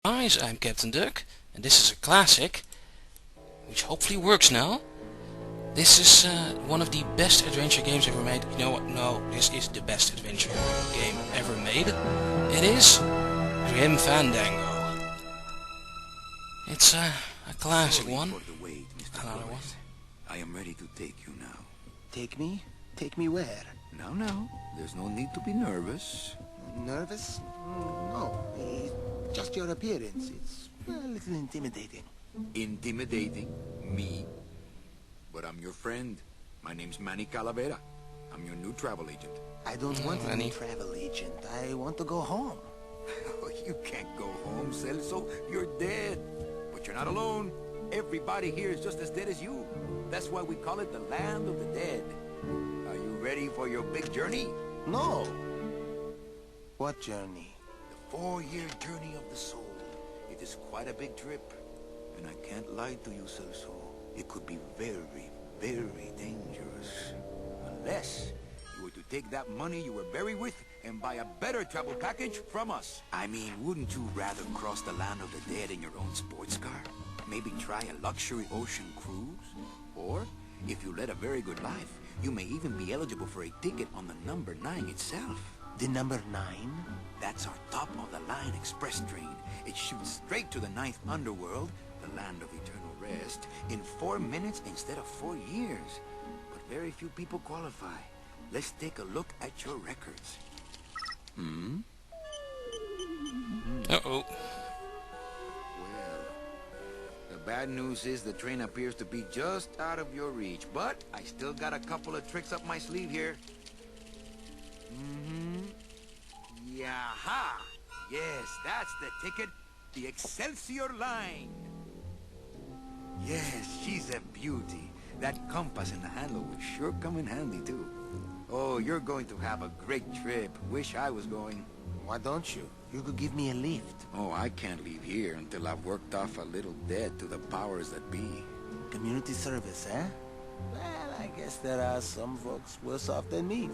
Guys, I'm Captain Duck, and this is a classic, which hopefully works now. This is one of the best adventure games ever made. You know what? No, this is the best adventure game ever made. It is Grim Fandango. It's a classic one. Another one. I am ready to take you now. Take me? Take me where? Now, there's no need to be nervous. Nervous? No. Just your appearance. It's a little intimidating. Intimidating? Me? But I'm your friend. My name's Manny Calavera. I'm your new travel agent. I don't want a Manny. new travel agent. I want to go home. You can't go home, Celso. You're dead. But you're not alone. Everybody here is just as dead as you. That's why we call it the land of the dead. Are you ready for your big journey? No. What journey? The 4-year journey of the soul. It is quite a big trip. And I can't lie to you, Celso. It could be very, very dangerous. Unless you were to take that money you were buried with and buy a better travel package from us. I mean, wouldn't you rather cross the land of the dead in your own sports car? Maybe try a luxury ocean cruise? Or, if you led a very good life, you may even be eligible for a ticket on the number 9 itself. The number 9? That's our top-of-the-line express train. It shoots straight to the 9th underworld, the land of eternal rest, in 4 minutes instead of 4 years. But very few people qualify. Let's take a look at your records. Uh-oh. Well, the bad news is the train appears to be just out of your reach, but I still got a couple of tricks up my sleeve here. Yaha! Yes, that's the ticket. The Excelsior line. Yes, she's a beauty. That compass in the handle would sure come in handy, too. Oh, you're going to have a great trip. Wish I was going. Why don't you? You could give me a lift. Oh, I can't leave here until I've worked off a little debt to the powers that be. Community service, eh? Well, I guess there are some folks worse off than me.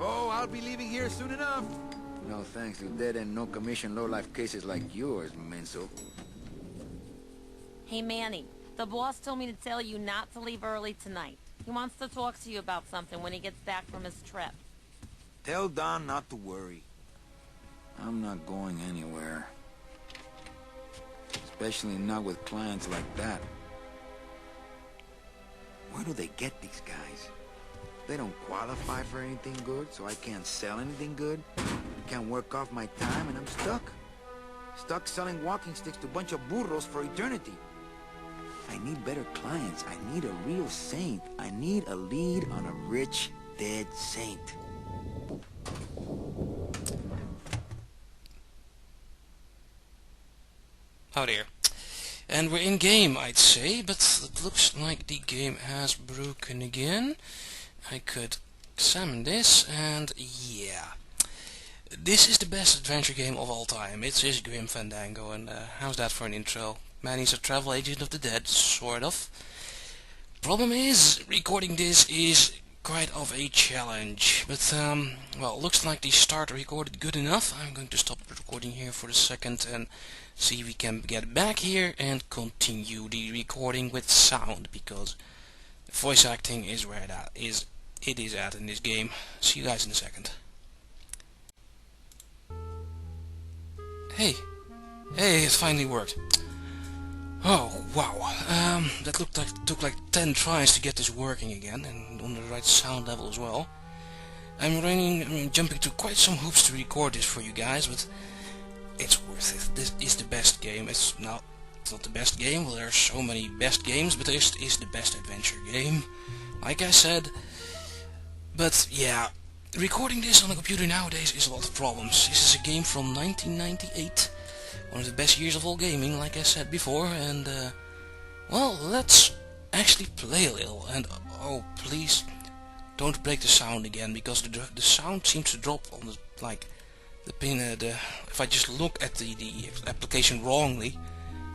Oh, I'll be leaving here soon enough. No thanks to dead and no commission low-life cases like yours, Menso. Hey, Manny. The boss told me to tell you not to leave early tonight. He wants to talk to you about something when he gets back from his trip. Tell Don not to worry. I'm not going anywhere. Especially not with clients like that. Where do they get these guys? They don't qualify for anything good, so I can't sell anything good. Can't work off my time, and I'm stuck. Stuck selling walking sticks to a bunch of burros for eternity. I need better clients. I need a real saint. I need a lead on a rich, dead saint. Oh dear. And we're in game, I'd say, but it looks like the game has broken again. I could examine this, and yeah. This is the best adventure game of all time. It is Grim Fandango, and how's that for an intro? Manny's a travel agent of the dead, sort of. Problem is, recording this is quite of a challenge. But, well, looks like the start recorded good enough. I'm going to stop the recording here for a second and see if we can get back here and continue the recording with sound, because voice acting is where it is at in this game. See you guys in a second. Hey, it finally worked. Oh wow, that took like 10 tries to get this working again, and on the right sound level as well. I'm jumping through quite some hoops to record this for you guys, but it's worth it. This is the best game. It's not the best game. Well, there are so many best games, but this is the best adventure game, like I said. But yeah, recording this on a computer nowadays is a lot of problems. This is a game from 1998, one of the best years of all gaming, like I said before, and well, let's actually play a little. And oh, please don't break the sound again, because the sound seems to drop on the pin. If I just look at the application wrongly,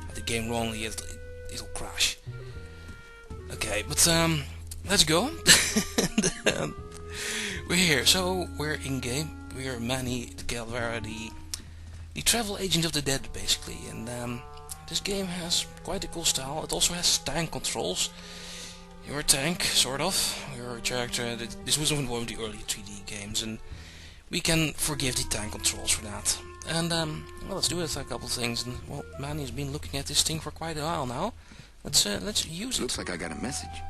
at the game wrongly, it'll crash. Okay, but let's go. We're here, so we're in game. We're Manny Calavera, the the travel agent of the dead, basically. And this game has quite a cool style. It also has tank controls. You're a tank, sort of. You're a character. This was one of the early 3D games, and we can forgive the tank controls for that. And well, let's do it. A couple of things. And well, Manny's been looking at this thing for quite a while now. Let's use it. Looks like I got a message.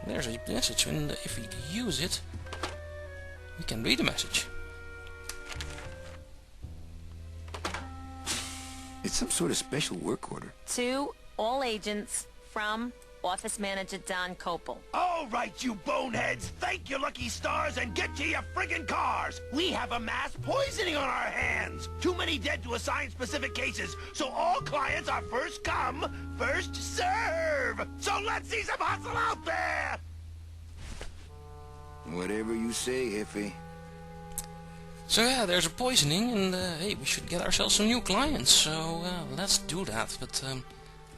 There's a message, and if we use it, we can read the message. It's some sort of special work order. To all agents from Office Manager Don Copel. All right, you boneheads, thank your lucky stars and get to your friggin' cars. We have a mass poisoning on our hands. Too many dead to assign specific cases, so all clients are first come, first serve. So let's see some hustle out there. Whatever you say, Jefe. So yeah, there's a poisoning, and hey, we should get ourselves some new clients. So let's do that. But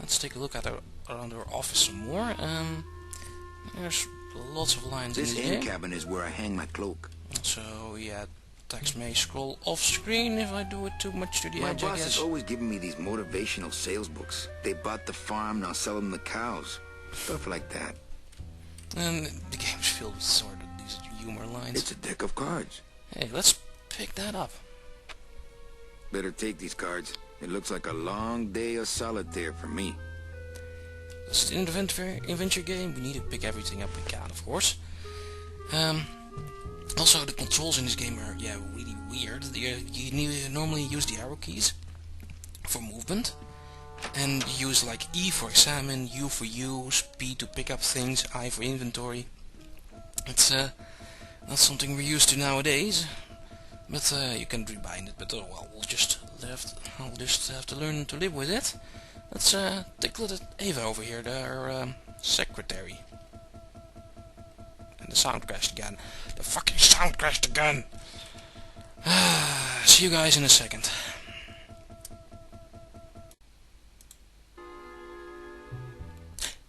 let's take a look at around our office some more. There's lots of lines This in the end game. cabin is where I hang my cloak. So yeah, text may scroll off screen if I do it too much to the My edge, I boss is guess. always giving me these motivational sales books. They bought the farm, now sell them the cows. Stuff like that. And the game's filled with sort of these humor lines. It's a deck of cards. Hey, let's pick that up. Better take these cards. It looks like a long day of solitaire for me. It's an adventure game. We need to pick everything up we can, of course. Also, the controls in this game are really weird. You normally use the arrow keys for movement, and you use like E for examine, U for use, P to pick up things, I for inventory. It's not something we're used to nowadays, but you can rebind it. But oh well, I'll just have to learn to live with it. Let's take a look at Ava over here, our secretary. And the sound crashed again. The fucking sound crashed again! See you guys in a second.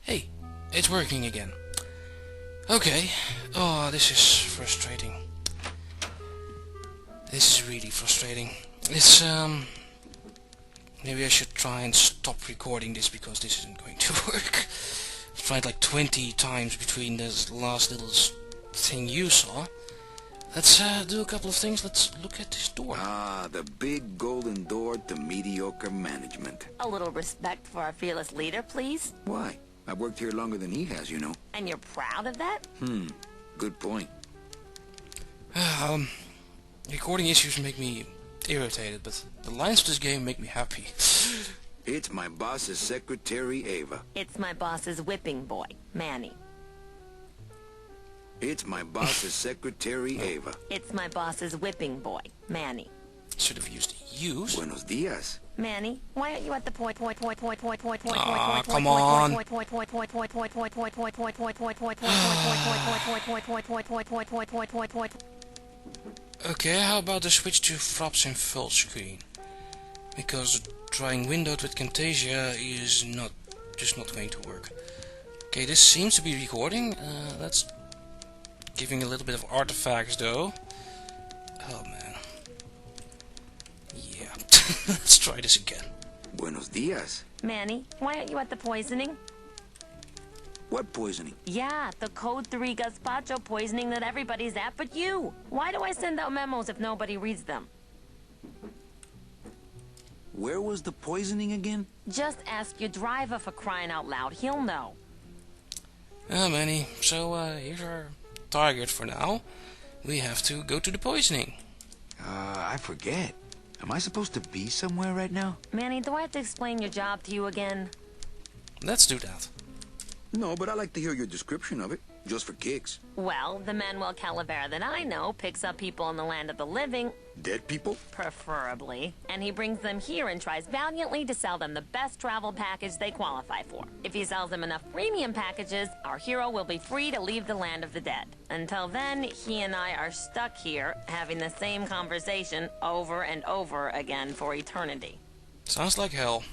Hey, it's working again. Okay. Oh, this is frustrating. This is really frustrating. It's maybe I should try and stop recording this because this isn't going to work. I've tried like 20 times between this last little thing you saw. Let's do a couple of things. Let's look at this door. Ah, the big golden door to mediocre management. A little respect for our fearless leader, please. Why? I've worked here longer than he has, you know. And you're proud of that? Good point. Recording issues make me irritated, but the lines of this game make me happy. It's my boss's secretary, Ava. It's my boss's whipping boy, Manny. It's my boss's secretary, Ava. It's my boss's whipping boy, Manny. Should have used use. Buenos dias. Manny, why aren't you at the point? Aw, come on. Okay, how about the switch to Fraps in full screen? Because trying windowed with Camtasia is just not going to work. Okay, this seems to be recording. That's giving a little bit of artifacts though. Oh man. Yeah. Let's try this again. Buenos dias. Manny, why aren't you at the poisoning? What poisoning? Yeah, the Code 3 gazpacho poisoning that everybody's at but you. Why do I send out memos if nobody reads them? Where was the poisoning again? Just ask your driver, for crying out loud. He'll know. Manny, so here's our target for now. We have to go to the poisoning. I forget. Am I supposed to be somewhere right now? Manny, do I have to explain your job to you again? Let's do that. No, but I like to hear your description of it, just for kicks. Well, the Manuel Calavera that I know picks up people in the land of the living, Dead people? preferably, and he brings them here and tries valiantly to sell them the best travel package they qualify for. If he sells them enough premium packages, our hero will be free to leave the land of the dead. Until then, he and I are stuck here, having the same conversation over and over again for eternity. Sounds like hell.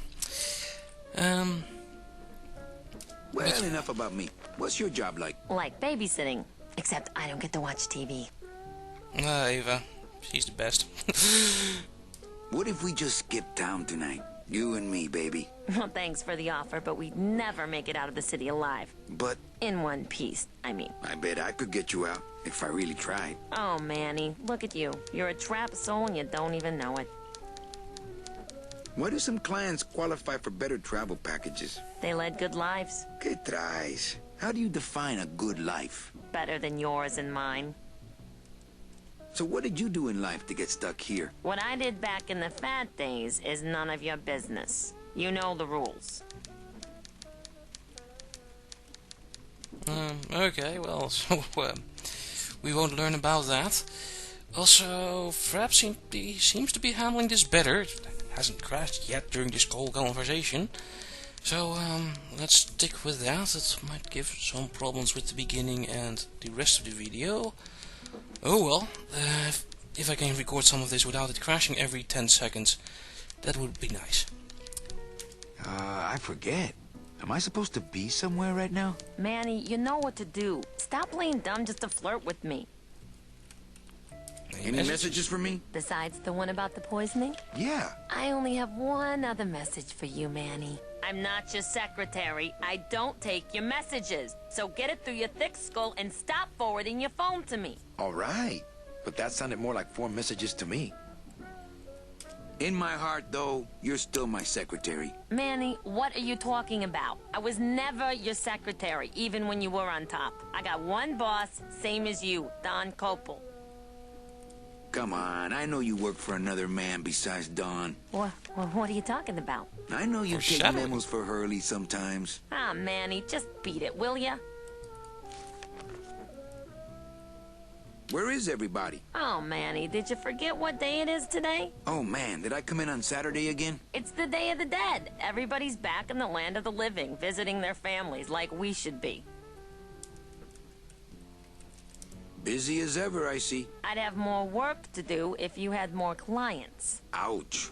Well, enough about me. What's your job like? Like babysitting, except I don't get to watch TV. Eva. She's the best. What if we just skip town tonight? You and me, baby. Well, thanks for the offer, but we'd never make it out of the city alive. But In one piece, I mean. I bet I could get you out if I really tried. Oh, Manny, look at you. You're a trapped soul and you don't even know it. Why do some clients qualify for better travel packages? They led good lives. ¿Qué traes? How do you define a good life? Better than yours and mine. So what did you do in life to get stuck here? What I did back in the fat days is none of your business. You know the rules. Okay, well, so we won't learn about that. Also, Frap seems to be handling this better. It hasn't crashed yet during this whole conversation. So, let's stick with that. It might give some problems with the beginning and the rest of the video. Oh well, if I can record some of this without it crashing every 10 seconds, that would be nice. I forget. Am I supposed to be somewhere right now? Manny, you know what to do. Stop playing dumb just to flirt with me. Any messages for me? Besides the one about the poisoning? Yeah. I only have one other message for you, Manny. I'm not your secretary. I don't take your messages. So get it through your thick skull and stop forwarding your phone to me. All right. But that sounded more like 4 messages to me. In my heart, though, you're still my secretary. Manny, what are you talking about? I was never your secretary, even when you were on top. I got one boss, same as you, Don Copel. Come on, I know you work for another man besides Don. What are you talking about? I know you take Foreshadowing. memos for Hurley sometimes. Ah, Manny, just beat it, will ya? Where is everybody? Oh, Manny, did you forget what day it is today? Oh man, did I come in on Saturday again? It's the Day of the Dead. Everybody's back in the land of the living, visiting their families like we should be. Busy as ever, I see. I'd have more work to do if you had more clients. Ouch.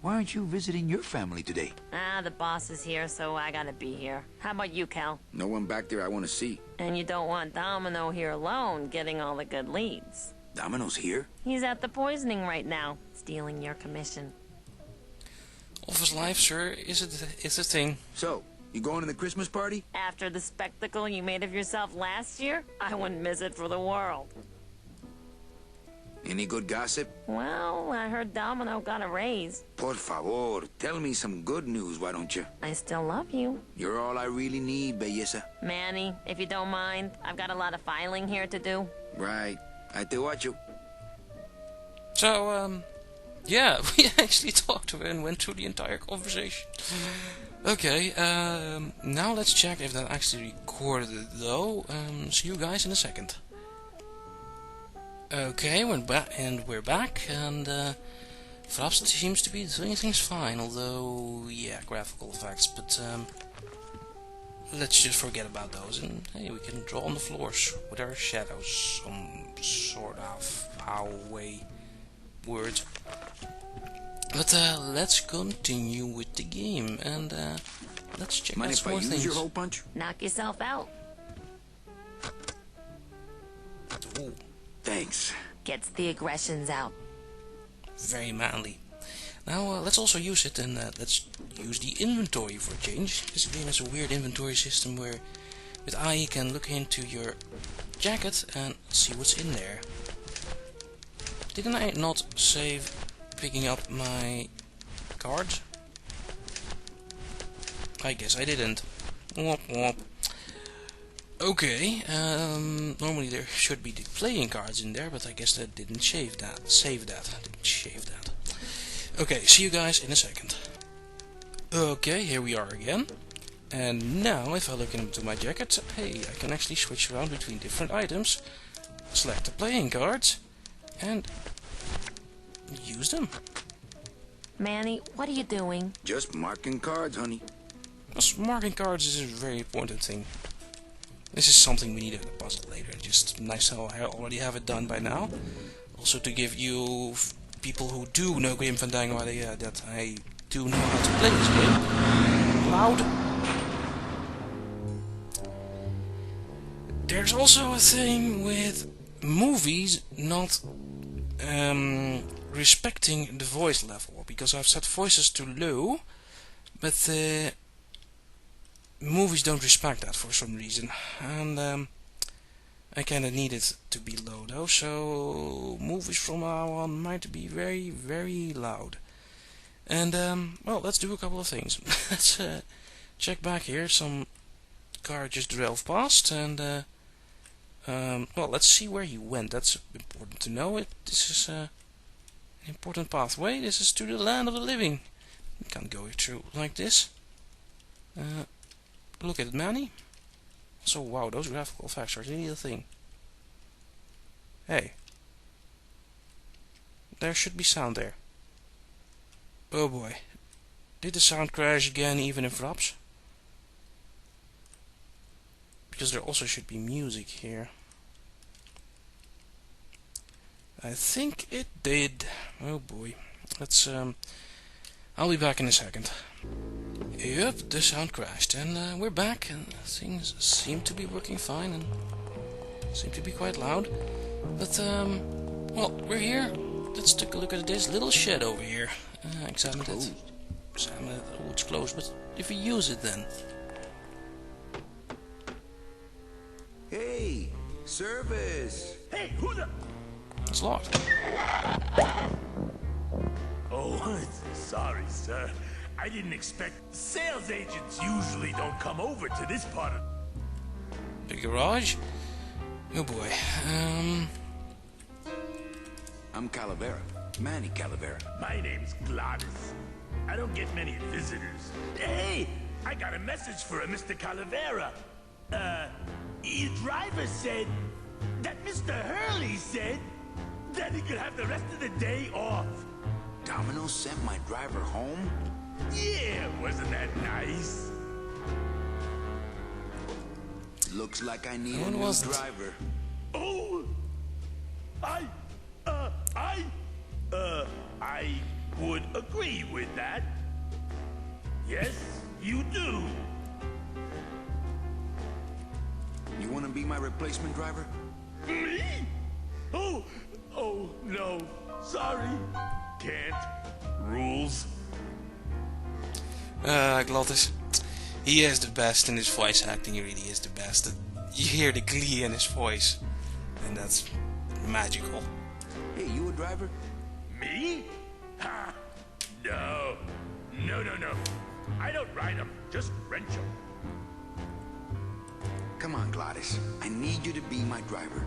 Why aren't you visiting your family today? Ah, the boss is here, so I gotta be here. How about you, Cal? No one back there I want to see. And you don't want Domino here alone, getting all the good leads. Domino's here? He's at the poisoning right now, stealing your commission. Office life, sir, is a thing. So, you going to the Christmas party? After the spectacle you made of yourself last year, I wouldn't miss it for the world. Any good gossip? Well, I heard Domino got a raise. Por favor, tell me some good news, why don't you? I still love you. You're all I really need, belleza. Manny, if you don't mind, I've got a lot of filing here to do. Right. I te watcho. So, yeah, we actually talked to her and went through the entire conversation. Okay, now let's check if that actually recorded it, though. See you guys in a second. Okay, we're back, and Frap seems to be doing things fine, although, yeah, graphical effects, but let's just forget about those, and hey, we can draw on the floors with our shadows, some sort of how-way word. But let's continue with the game, and let's check Mind out if some I more use things. your hole punch? Knock yourself out. Ooh, Thanks. Gets the aggressions out. very manly. Now let's also use it, and let's use the inventory for a change. This game has a weird inventory system where with I you can look into your jacket and see what's in there. Didn't I not save picking up my cards? I guess I didn't. Womp womp. Okay, normally there should be the playing cards in there, but I guess that didn't save that. Didn't shave that. Okay, see you guys in a second. Okay, here we are again. And now, if I look into my jacket, hey, I can actually switch around between different items, select the playing cards, and use them. Manny, what are you doing? Just marking cards, honey. Because marking cards is a very important thing. This is something we need to puzzle later. Just nice how I already have it done by now. Also to give you people who do know Grim Fandango idea that I do know how to play this game. Loud. There's also a thing with movies not respecting the voice level, because I've set voices to low, but movies don't respect that for some reason, and I kinda need it to be low though, so movies from now on might be very, very loud. And well, let's do a couple of things. Let's check back here. Some car just drove past, and well, let's see where he went. That's important to know. This is an important pathway. This is to the land of the living. You can't go through like this. Look at it, Manny. So wow, those graphical effects are really a thing. Hey, there should be sound there. Oh boy, did the sound crash again, even in drops? Because there also should be music here. I think it did. Oh boy, let's I'll be back in a second. Yep, the sound crashed, and we're back, and things seem to be working fine, and seem to be quite loud. But well, we're here. Let's take a look at this little shed over here. Examine it. Examine it. Oh, it's closed, but if we use it then. Hey, service. Hey, who the... It's locked. Oh, sorry, sir. I didn't expect... Sales agents usually don't come over to this part of... The garage? Oh boy. I'm Calavera. Manny Calavera. My name's Gladys. I don't get many visitors. Hey, I got a message for a Mr. Calavera. Your driver said that Mr. Hurley said that he could have the rest of the day off. Domino sent my driver home? Yeah, wasn't that nice? Looks like I need a When new was it? driver. Oh, I would agree with that. Yes, you do. You want to be my replacement driver? Me? Oh, no. Sorry. Can't. Rules. Glottis. He is the best in his voice acting, he really is the best. You hear the glee in his voice, and that's magical. Hey, you a driver? Me? Ha! No. No. I don't ride them, just rent them. Come on, Gladys. I need you to be my driver.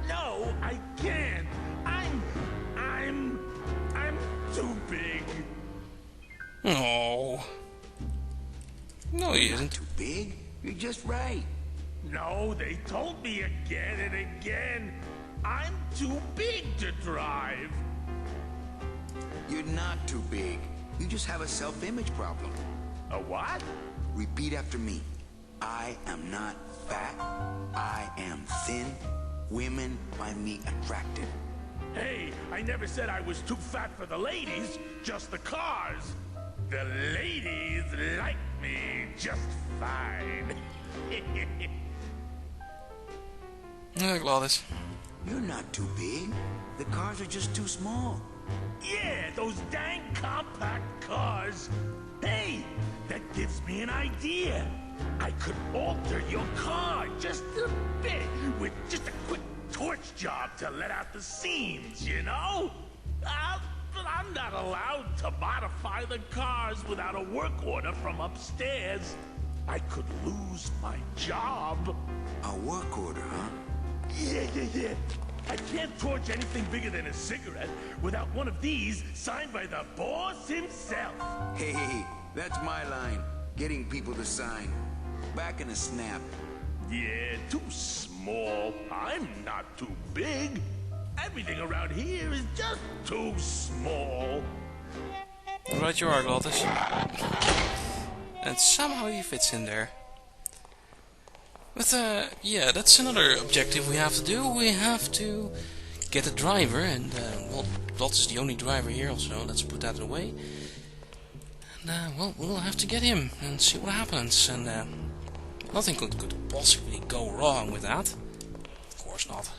No, I can't. I'm too big. Oh. No, he Not isn't. too big. You're just right. No, they told me again and again. I'm too big to drive. You're not too big. You just have a self-image problem. A what? Repeat after me. I am not fat. I am thin. Women find me attractive. Hey, I never said I was too fat for the ladies, just the cars. The ladies like me just fine. Glottis. You're not too big. The cars are just too small. Yeah, those dang compact cars. Hey, that gives me an idea. I could alter your car just a bit with just a quick torch job to let out the seams, you know? But I'm not allowed to modify the cars without a work order from upstairs. I could lose my job. A work order, huh? Yeah. I can't torch anything bigger than a cigarette without one of these signed by the boss himself. Hey, that's my line. Getting people to sign. Back in a snap. Yeah, too small. I'm not too big. Everything around here is just too small. Right you are, Glottis. And somehow he fits in there. But yeah, that's another objective we have to do. We have to get a driver, and well, Glottis is the only driver here, so let's put that away. And well, we'll have to get him and see what happens. And nothing could possibly go wrong with that. Of course not.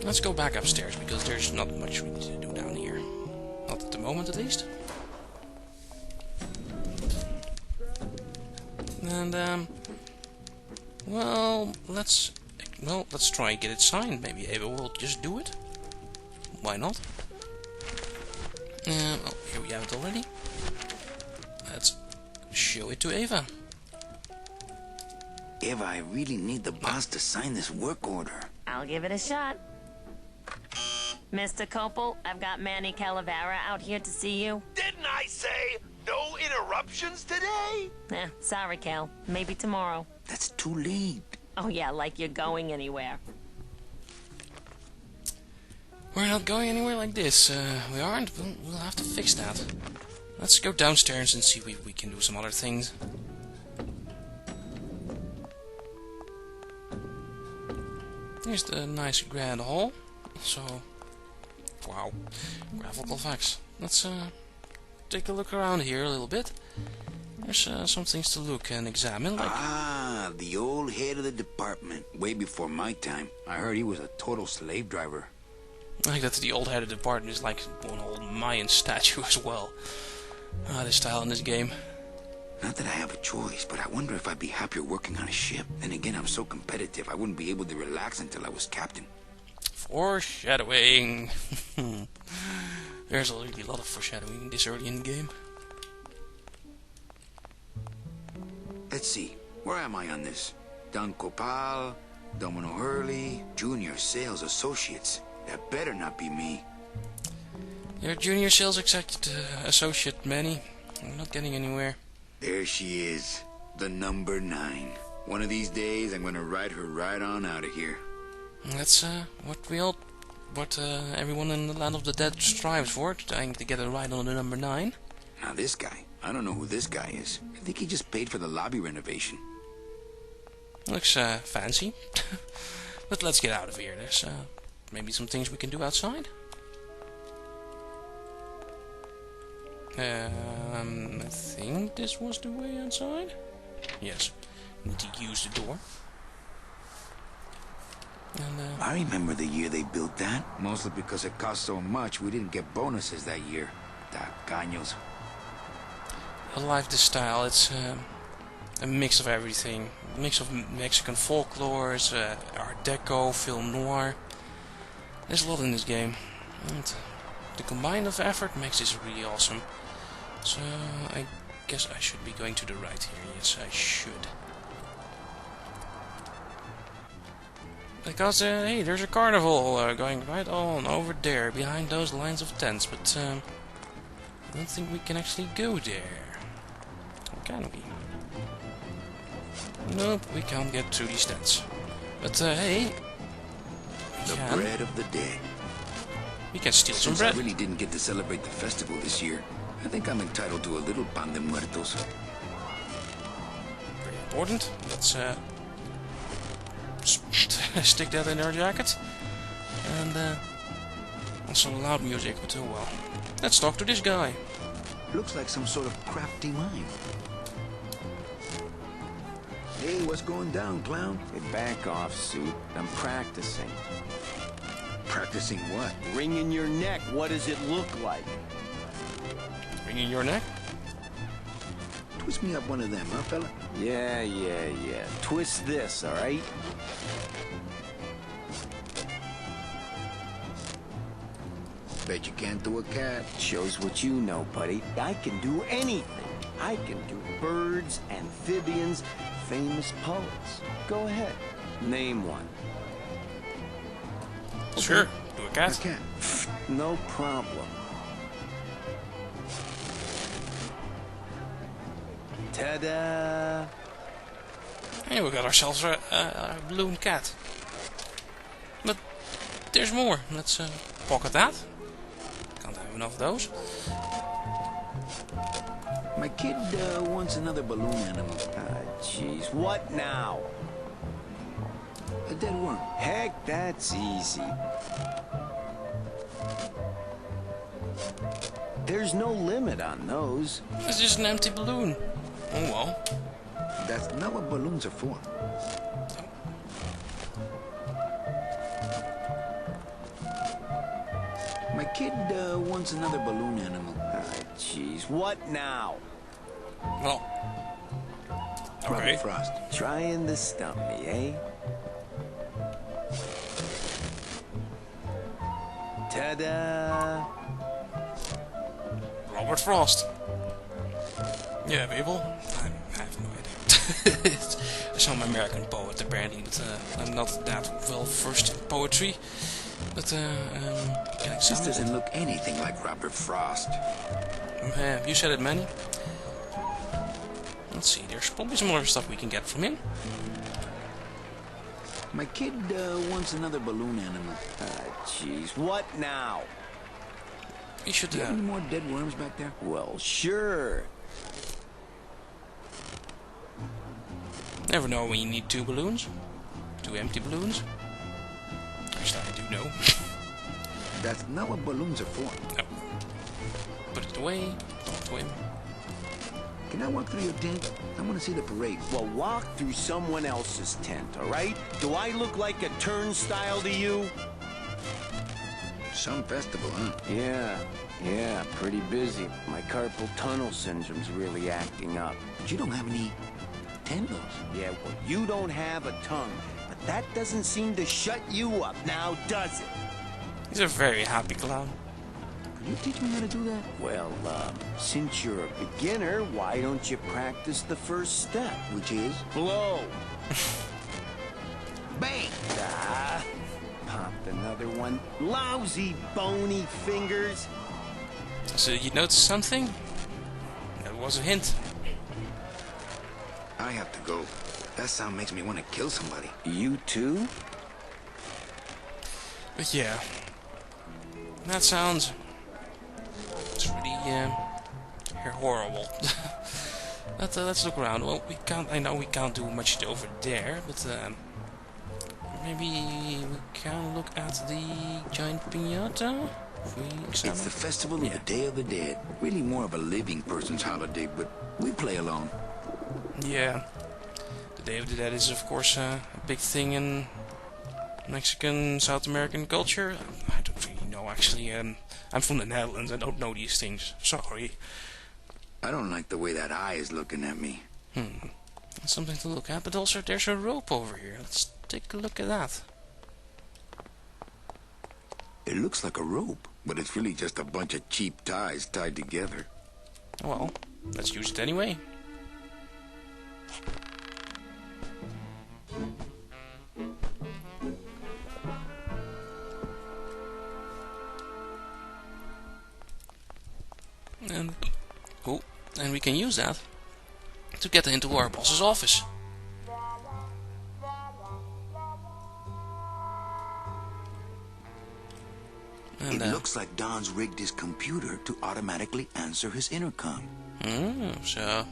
Let's go back upstairs, because there's not much we need to do down here. Not at the moment, at least. And, well, let's try and get it signed. Maybe Ava will just do it. Why not? Oh, here we have it already. Let's show it to Ava. Eva, I really need the boss to sign this work order. I'll give it a shot. Mr. Copel, I've got Manny Calavera out here to see you. Didn't I say no interruptions today? Sorry, Cal. Maybe tomorrow. That's too late. Oh yeah, like you're going anywhere. We're not going anywhere like this. We aren't. We'll have to fix that. Let's go downstairs and see if we can do some other things. Here's the nice grand hall. So, wow, graphical effects. Let's take a look around here a little bit. There's some things to look and examine. Like The old head of the department. Way before my time. I heard he was a total slave driver. I think that the old head of the department is like one old Mayan statue as well. The style in this game. Not that I have a choice, but I wonder if I'd be happier working on a ship. Then again, I'm so competitive, I wouldn't be able to relax until I was captain. Foreshadowing. There's already a lot of foreshadowing this early in the game. Let's see, where am I on this? Don Copal, Domino Hurley, Junior Sales Associates. That better not be me. You're Junior Sales Associate, Manny. I'm not getting anywhere. There she is, the number 9. One of these days, I'm gonna ride her right on out of here. That's what everyone in the land of the dead strives for, trying to get a ride on the number 9. Now this guy, I don't know who this guy is. I think he just paid for the lobby renovation. Looks fancy. But let's get out of here. There's maybe some things we can do outside. I think this was the way outside. Yes, need to use the door. And I remember the year they built that. Mostly because it cost so much, we didn't get bonuses that year. Tacaños. I like this style. It's a mix of everything. A mix of Mexican folklores, Art Deco, film noir. There's a lot in this game. And the combined of effort makes this really awesome. So I guess I should be going to the right here. Yes, I should. Because, hey, there's a carnival going right on over there, behind those lines of tents, but I don't think we can actually go there. Or can we? Nope, we can't get through these tents. But, hey, The bread of the dead. we can steal some Since bread. I really didn't get to celebrate the festival this year, I think I'm entitled to a little pan de muertos. Very important. Let's stick that in our jacket. And also loud music, but oh well. Let's talk to this guy. Looks like some sort of crafty mine. Hey, what's going down, clown? Hey, back off, suit. I'm practicing. Practicing what? Wringing your neck. What does it look like? Wringing your neck? Twist me up one of them, huh, fella? Yeah. Twist this, all right? Bet you can't do a cat. Shows what you know, buddy. I can do anything. I can do birds, amphibians, famous poets. Go ahead. Name one. Sure, do a A cat. cat. No problem. Ta-da! Hey, we got ourselves a balloon cat. But there's more. Let's pocket that. Can't have enough of those. My kid wants another balloon animal. Jeez. What now? A dead worm. Heck, that's easy. There's no limit on those. It's just an empty balloon. Oh well. That's not what balloons are for. kid wants another balloon animal. Jeez, what now? Well, Robert okay. Frost. Trying to stump me, eh? Ta-da! Robert Frost. Yeah, people. I have no idea. Some American poet apparently, but I'm not that well versed in poetry. But can I This examine doesn't it? look anything like Robert Frost. You said it, Manny. Let's see. There's probably some other stuff we can get from him. My kid wants another balloon animal. Jeez, what now? We should. Do you have any more dead worms back there? Well, sure. Never know when you need 2 balloons. 2 empty balloons. Actually, I do know. That's not what balloons are for. No. Put it away. Talk to him. Can I walk through your tent? I want to see the parade. Well, walk through someone else's tent, all right? Do I look like a turnstile to you? Some festival, huh? Yeah, pretty busy. My carpal tunnel syndrome's really acting up. But you don't have any tendrils. Yeah, well, you don't have a tongue, but that doesn't seem to shut you up now, does it? He's a very happy clown. Can you teach me how to do that? Well, since you're a beginner, why don't you practice the first step? Which is? Blow. Bang! Ah, popped another one. Lousy, bony fingers. So you noticed something? That was a hint. I have to go. That sound makes me want to kill somebody. You too? But yeah, that sounds. It's really horrible. Let's look around. Well, we can't. I know we can't do much over there, but maybe we can look at the giant piñata. If we examine. It's the festival Yeah. of the Day of the Dead. Really more of a living person's holiday, but we play along. Yeah, the Day of the Dead is of course a big thing in Mexican, South American culture. I don't really know actually. I'm from the Netherlands. I don't know these things. Sorry. I don't like the way that eye is looking at me. That's something to look at. But also there's a rope over here. Let's take a look at that. It looks like a rope, but it's really just a bunch of cheap ties tied together. Well, let's use it anyway. And cool. And we can use that to get into our boss's office. And It looks like Don's rigged his computer to automatically answer his intercom. so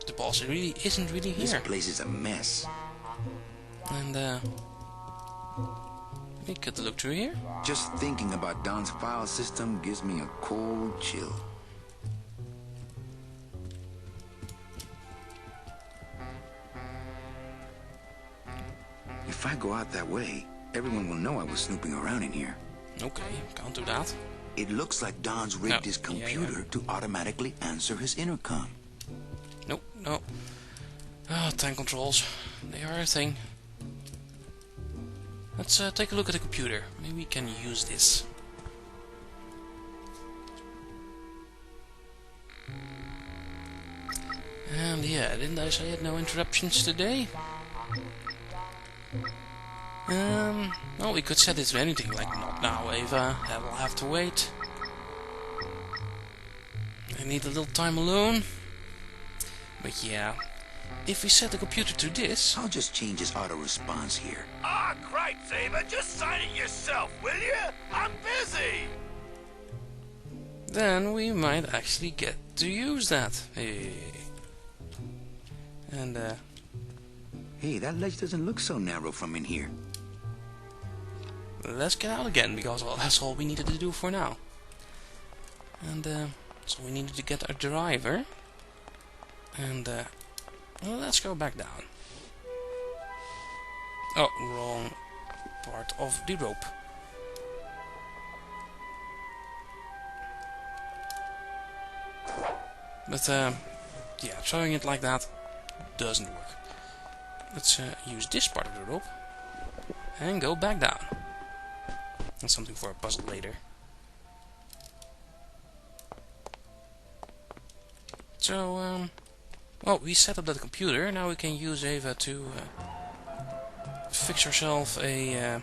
the boss really isn't really This here. place is a mess. And we could look through here. Just thinking about Don's file system gives me a cold chill. If I go out that way, everyone will know I was snooping around in here. Okay, can't do that. It looks like Don's rigged No, his yeah, computer to automatically answer his intercom. Nope, no. Tank controls. They are a thing. Let's take a look at the computer. Maybe we can use this. And yeah, didn't I say I had no interruptions today? Well, we could set it to anything, like not now, Ava. That will have to wait. I need a little time alone. But yeah, if we set the computer to this... I'll just change his auto response here. Ah, cripes, Ava, just sign it yourself, will you? I'm busy. then we might actually get to use that. Hey. And Hey, that ledge doesn't look so narrow from in here. let's get out again, because well, that's all we needed to do for now. And so we needed to get our driver. And well, let's go back down. Oh, wrong part of the rope. But yeah, throwing it like that doesn't work. Let's use this part of the rope and go back down. That's something for a puzzle later. So, well, we set up that computer. Now we can use Ava to fix ourselves a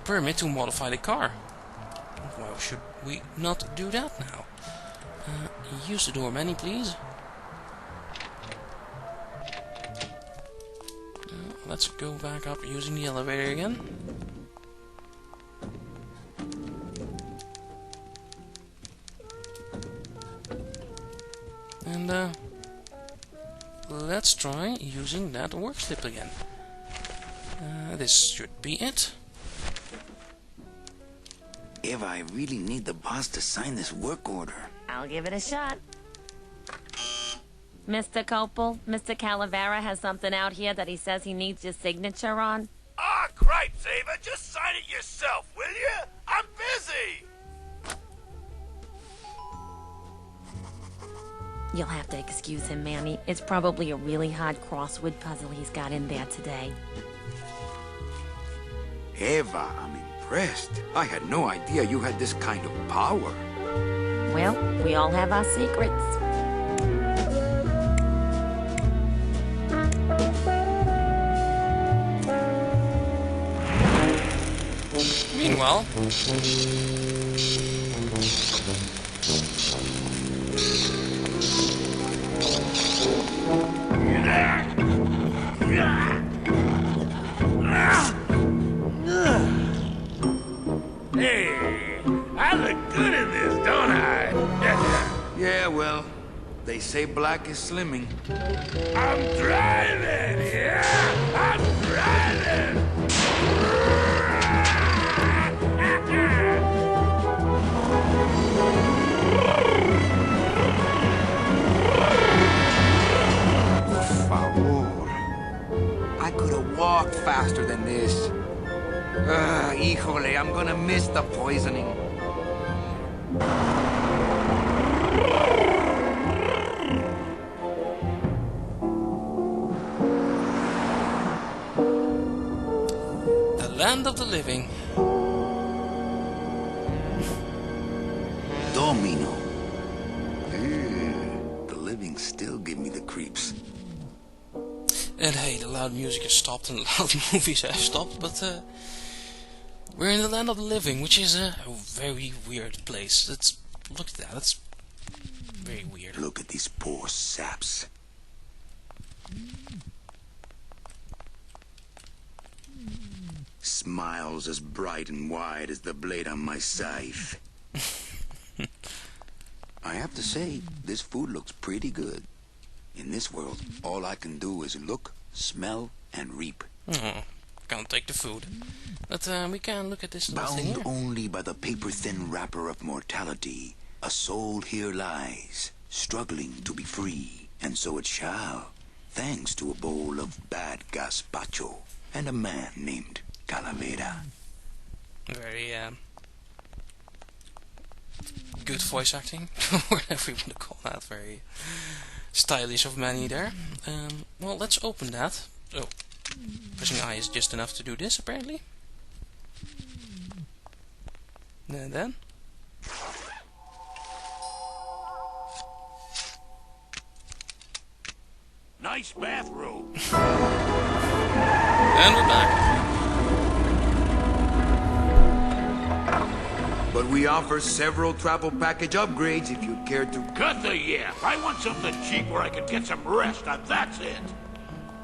permit to modify the car. Why should we not do that now? Use the door, Manny, please. Let's go back up using the elevator again. And let's try using that work slip again. This should be it. Eva, I really need the boss to sign this work order. I'll give it a shot. Mr. Copel, Mr. Calavera has something out here that he says he needs your signature on. Ah, cripes, Ava. Just sign it yourself, will you? I'm busy. You'll have to excuse him, Manny. It's probably a really hard crossword puzzle he's got in there today. Eva, I'm impressed. I had no idea you had this kind of power. Well, we all have our secrets. Meanwhile, Hey, I look good in this, don't I? Yeah, well, they say black is slimming. I'm driving, yeah? I'm driving! Por favor. I could have walked faster than this. Híjole, I'm gonna miss the poisoning. the land of the living. Domino. The living still give me the creeps. And hey, the loud music has stopped and the loud movies have stopped, but we're in the land of the living, which is a very weird place. Look at that, that's very weird. Look at these poor saps. Smiles as bright and wide as the blade on my scythe. I have to say, this food looks pretty good. In this world, all I can do is look, smell, and reap. Oh, can't take the food. But we can look at this little thing Bound here. only by the paper-thin wrapper of mortality, a soul here lies, struggling to be free. And so it shall, thanks to a bowl of bad gazpacho and a man named Calavera. Very good voice acting, whatever you want to call that. Very stylish of Manny there. Well, let's open that. Oh, pressing I is just enough to do this, apparently. And then Nice bathrobe. and we're back. But we offer several travel package upgrades if you care to... Cut the yap. I want something cheap where I can get some rest, and that's it.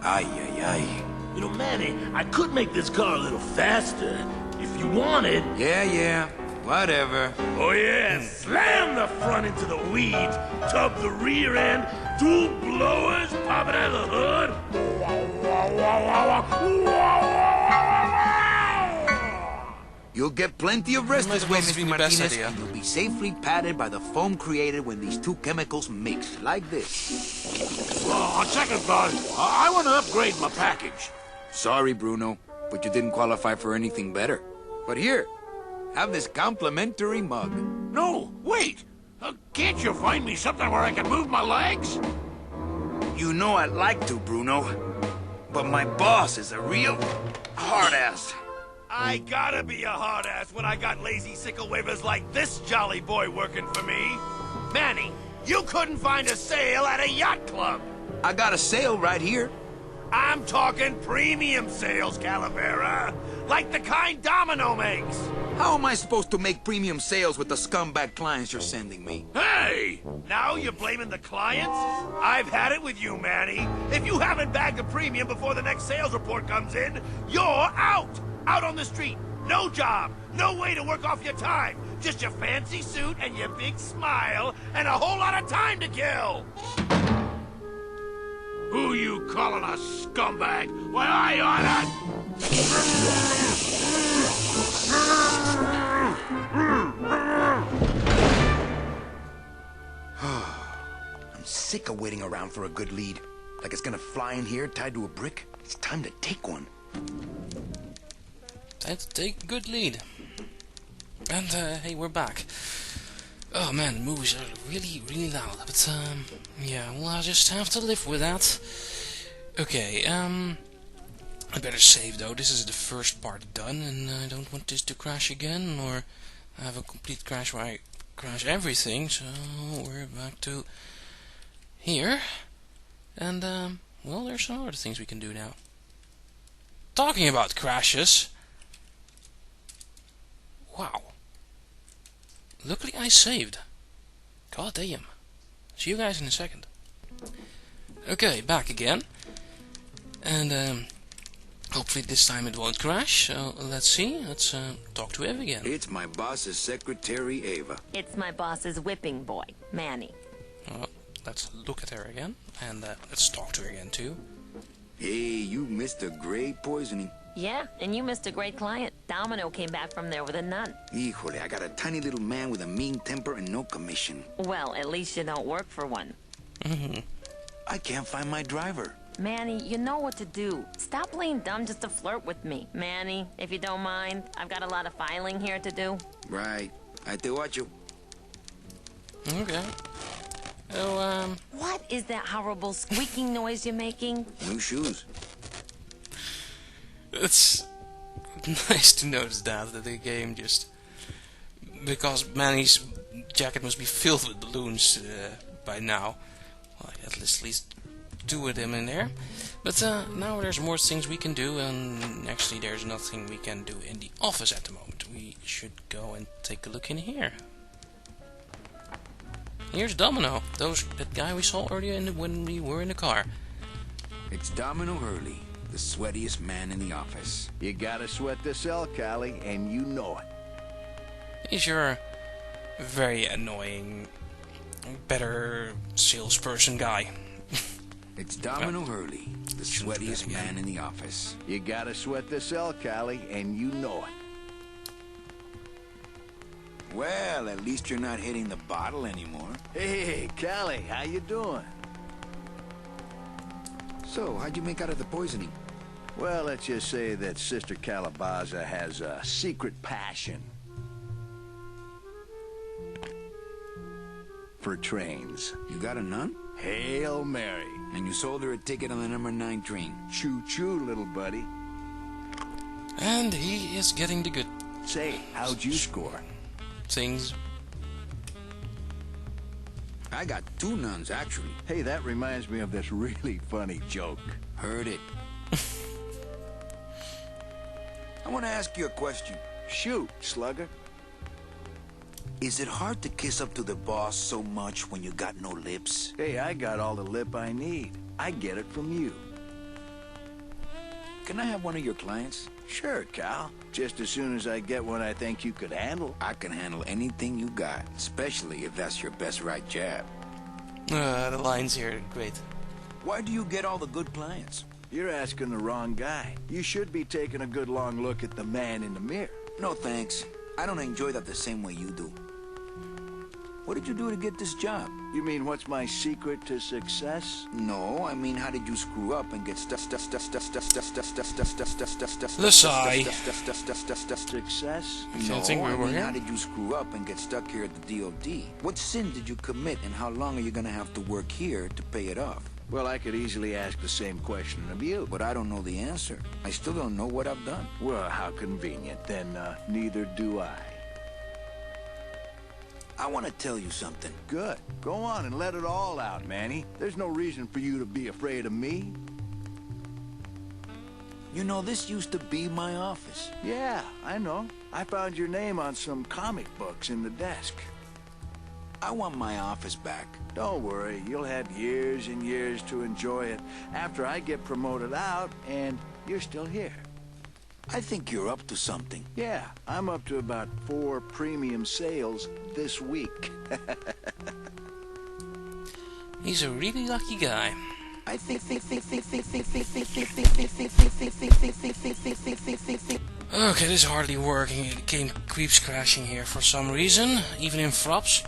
Ay, ay, ay. You know, Manny, I could make this car a little faster if you wanted. Yeah, whatever. Oh, yeah. Slam the front into the weeds, tub the rear end, two blowers popping out of the hood. You'll get plenty of rest Might this as way, well be Mr. the best Martinez, idea. and you'll be safely padded by the foam created when these two chemicals mix, like this. On second thought, I want to upgrade my package. Sorry, Bruno, but you didn't qualify for anything better. But here, have this complimentary mug. No, wait. Can't you find me something where I can move my legs? You know I'd like to, Bruno. But my boss is a real hard-ass. I gotta be a hard ass when I got lazy sickle wavers like this jolly boy working for me. Manny, you couldn't find a sale at a yacht club. I got a sale right here. I'm talking premium sales, Calavera. Like the kind Domino makes. How am I supposed to make premium sales with the scumbag clients you're sending me? Hey! Now you're blaming the clients? I've had it with you, Manny. If you haven't bagged a premium before the next sales report comes in, you're out! Out on the street. No job. No way to work off your time. Just your fancy suit and your big smile and a whole lot of time to kill. Who you calling a scumbag? Why, I I'm sick of waiting around for a good lead. Like it's gonna fly in here tied to a brick. It's time to take one. Time to take a good lead. And hey, we're back. Oh man, the movies are really, really loud. But yeah, well, I just have to live with that. Okay, I better save though. This is the first part done, and I don't want this to crash again, or have a complete crash where I crash everything. So we're back to here, and well, there's some other things we can do now. Talking about crashes. Wow. Luckily I saved. God damn. See you guys in a second. Okay, back again. And hopefully this time it won't crash. So let's see. Let's talk to Eva again. It's my boss's secretary, Eva. It's my boss's whipping boy, Manny. Well, let's look at her again. And let's talk to her again too. Hey, you missed a great poisoning. Yeah, and you missed a great client. Domino came back from there with a nun. Híjole, I got a tiny little man with a mean temper and no commission. Well, at least you don't work for one. I can't find my driver. Manny, you know what to do. Stop playing dumb just to flirt with me. Manny, if you don't mind, I've got a lot of filing here to do. Right. I te watcho. Okay. So, What is that horrible squeaking noise you're making? New shoes. it's nice to notice that the game just... Because Manny's jacket must be filled with balloons by now. Well, at least two of them in there. But now there's more things we can do, and actually there's nothing we can do in the office at the moment. We should go and take a look in here. Here's Domino, that guy we saw earlier when we were in the car. It's Domino Hurley, the sweatiest man in the office. You gotta sweat the cell, Callie, and you know it. He's your very annoying, better salesperson guy. It's Domino Hurley, the sweatiest man in the office. You gotta sweat the cell, Callie, and you know it. Well, at least you're not hitting the bottle anymore. Hey, Callie, how you doing? So, how'd you make out of the poisoning? Well, let's just say that Sister Calabaza has a secret passion for trains. You got a nun? Hail Mary. And you sold her a ticket on the number 9 train. Choo-choo, little buddy. And he is getting the good Say, how'd you score? things. I got 2 nuns, actually. Hey, that reminds me of this really funny joke. Heard it. I want to ask you a question. Shoot, slugger. Is it hard to kiss up to the boss so much when you got no lips? Hey, I got all the lip I need. I get it from you. Can I have one of your clients? Sure, Cal. Just as soon as I get one I think you could handle. I can handle anything you got, especially if that's your best right jab. The lines here are great. Why do you get all the good clients? You're asking the wrong guy. You should be taking a good long look at the man in the mirror. No thanks. I don't enjoy that the same way you do. What did you do to get this job? You mean what's my secret to success? No, I mean, how did you screw up and get Success? No, think we I were mean, here? how did you screw up and get stuck here at the DOD? What sin did you commit, and how long are you gonna have to work here to pay it off? Well, I could easily ask the same question of you. But I don't know the answer. I still don't know what I've done. Well, how convenient. Then, neither do I. I want to tell you something. Good. Go on and let it all out, Manny. There's no reason for you to be afraid of me. You know, this used to be my office. Yeah, I know. I found your name on some comic books in the desk. I want my office back. Don't worry, you'll have years and years to enjoy it after I get promoted out and you're still here. I think you're up to something. Yeah, I'm up to about 4 premium sales this week. He's a really lucky guy. I think. Okay, this is hardly working. The game keeps crashing here for some reason, even in flops.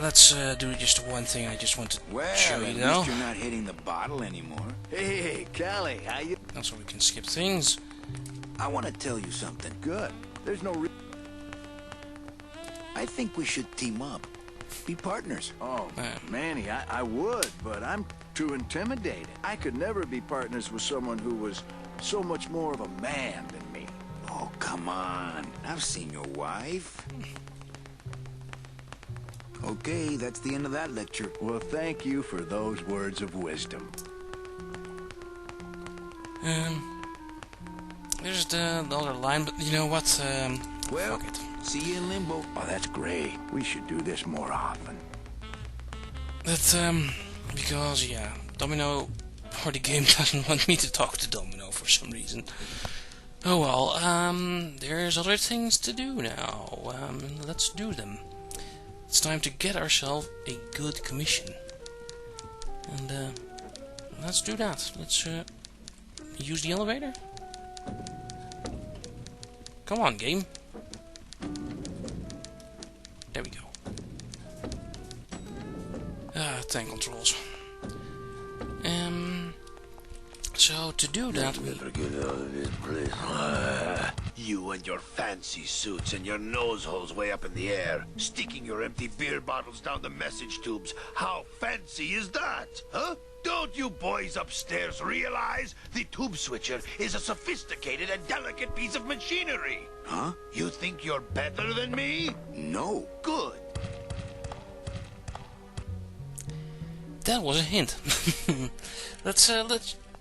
Let's do just one thing I just want to show you at now. least you're not hitting the bottle anymore. Hey, Callie, how you... Also, we can skip things. I want to tell you something. Good. There's no I think we should team up. Be partners. Oh, Manny, I would, but I'm too intimidated. I could never be partners with someone who was so much more of a man than me. Oh, come on. I've seen your wife. Okay, that's the end of that lecture. Well, thank you for those words of wisdom. There's the other line, but you know what? Well, fuck it. see you in limbo. Oh, that's great. We should do this more often. That, because, yeah, Domino, or the game doesn't want me to talk to Domino for some reason. Oh well, there's other things to do now. Let's do them. It's time to get ourselves a good commission. And, let's do that. Let's, use the elevator. Come on, game. There we go. Tank controls. So to do that, we... Never get out of this place. You and your fancy suits and your nose holes way up in the air, sticking your empty beer bottles down the message tubes. How fancy is that, huh? Don't you boys upstairs realize the tube switcher is a sophisticated and delicate piece of machinery? Huh? You think you're better than me? No. Good. That was a hint. Let's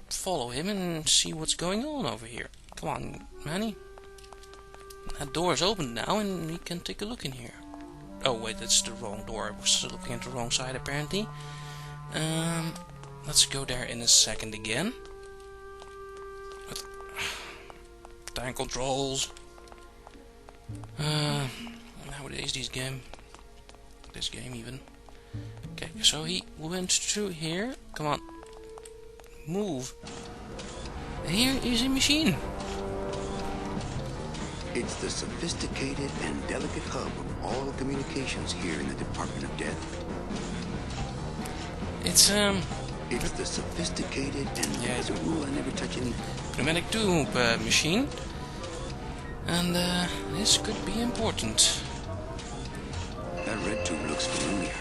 follow him and see what's going on over here. Come on, Manny. That door is open now and we can take a look in here. Oh wait, that's the wrong door. I was looking at the wrong side apparently. Let's go there in a second again. Tank controls. Nowadays this game even. Okay, so he went through here. Come on. Move. Here is a machine. It's the sophisticated and delicate hub of all communications here in the Department of Death. It's It's the sophisticated and as a rule I never touch any pneumatic tube machine. And this could be important. That red tube looks familiar.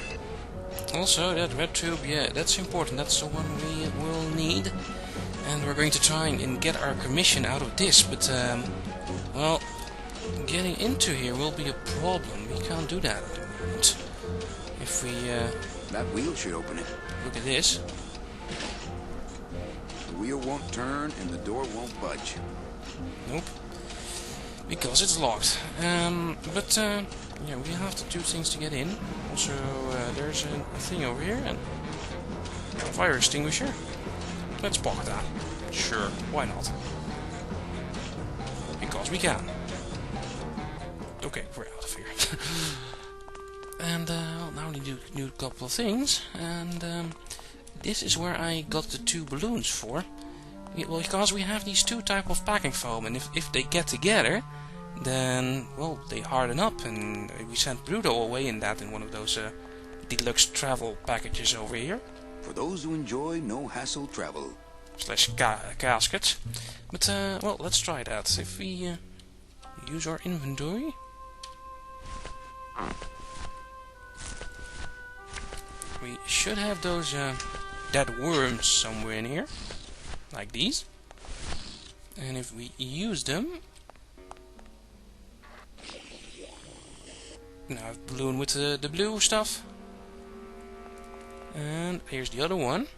Also, that red tube, yeah, that's important. That's the one we will need. And we're going to try and get our commission out of this. But, well, getting into here will be a problem. We can't do that at the moment. If we, That wheel should open it. look at this. The wheel won't turn and the door won't budge. Nope. Because it's locked. Yeah, we have to do things to get in. Also, there's a thing over here and a fire extinguisher. Let's pocket that. Sure, why not? Because we can. Okay, we're out of here. And now we need to do a couple of things. And this is where I got the 2 balloons for. Well, because we have these 2 types of packing foam, and if they get together, then, well, they harden up, and we sent Bruto away in one of those deluxe travel packages over here. For those who enjoy no-hassle travel. / caskets. But, well, let's try that. If we use our inventory. We should have those dead worms somewhere in here. Like these. And if we use them... Now I have a balloon with the blue stuff. And here's the other one.